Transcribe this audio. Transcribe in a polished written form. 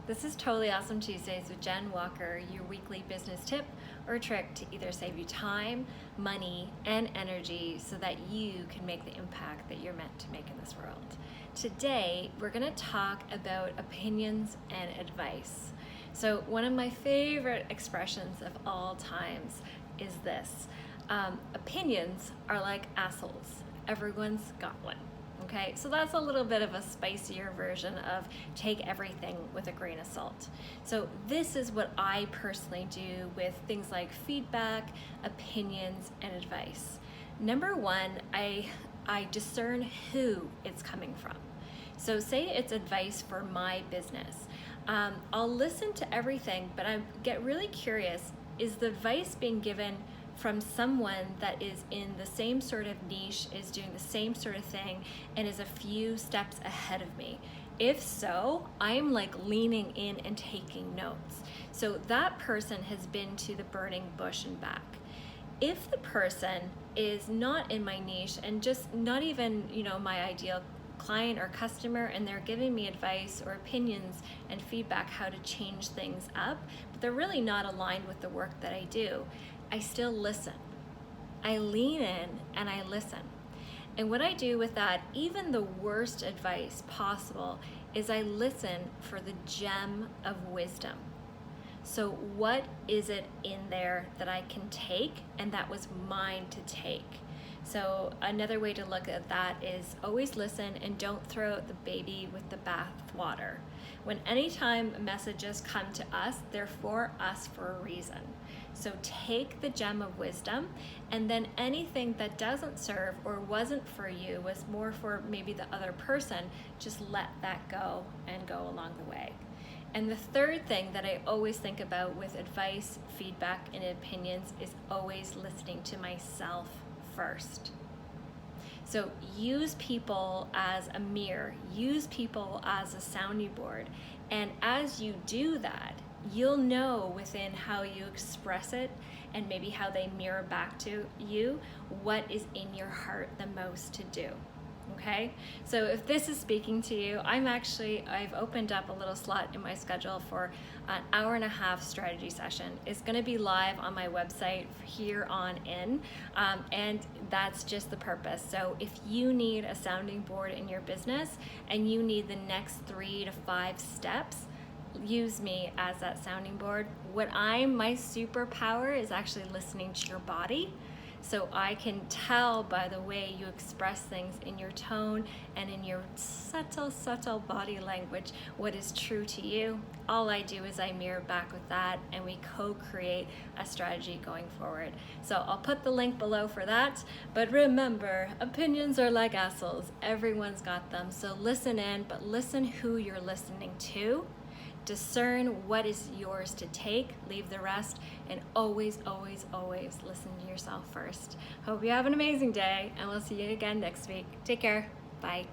This is Totally Awesome Tuesdays with Jen Walker, your weekly business tip or trick to either save you time, money, and energy so that you can make the impact that you're meant to make in this world. Today, we're going to talk about opinions and advice. So one of my favorite expressions of all times is this. Opinions are like assholes. Everyone's got one. Okay, so that's a little bit of a spicier version of take everything with a grain of salt. So this is what I personally do with things like feedback, opinions, and advice. Number one, I discern who it's coming from. So say it's advice for my business. I'll listen to everything, but I get really curious, is the advice being given from someone that is in the same sort of niche, is doing the same sort of thing, and is a few steps ahead of me? If so, I'm like leaning in and taking notes. So that person has been to the burning bush and back. If the person is not in my niche and just not even, my ideal client or customer, and they're giving me advice or opinions and feedback how to change things up, but they're really not aligned with the work that I do, I still listen. I lean in and I listen. And what I do with that, even the worst advice possible, is I listen for the gem of wisdom. So what is it in there that I can take and that was mine to take? So another way to look at that is always listen and don't throw out the baby with the bath water. When anytime messages come to us, they're for us for a reason. So take the gem of wisdom, and then anything that doesn't serve or wasn't for you, was more for maybe the other person, just let that go and go along the way. And the third thing that I always think about with advice, feedback, and opinions is always listening to myself first. So use people as a mirror, use people as a sounding board, and as you do that, you'll know within how you express it and maybe how they mirror back to you what is in your heart the most to do. Okay, so if this is speaking to you, I've opened up a little slot in my schedule for an hour-and-a-half strategy session. It's going to be live on my website here on in, and that's just the purpose. So if you need a sounding board in your business and you need the next 3 to 5 steps, use me as that sounding board. My superpower is actually listening to your body. So I can tell by the way you express things in your tone and in your subtle body language what is true to you. All I do is I mirror back with that, and we co-create a strategy going forward. So I'll put the link below for that. But remember, opinions are like assholes. Everyone's got them. So listen in, but listen who you're listening to. Discern what is yours to take, leave the rest, and always listen to yourself first. Hope you have an amazing day, and we'll see you again next week. Take care. Bye.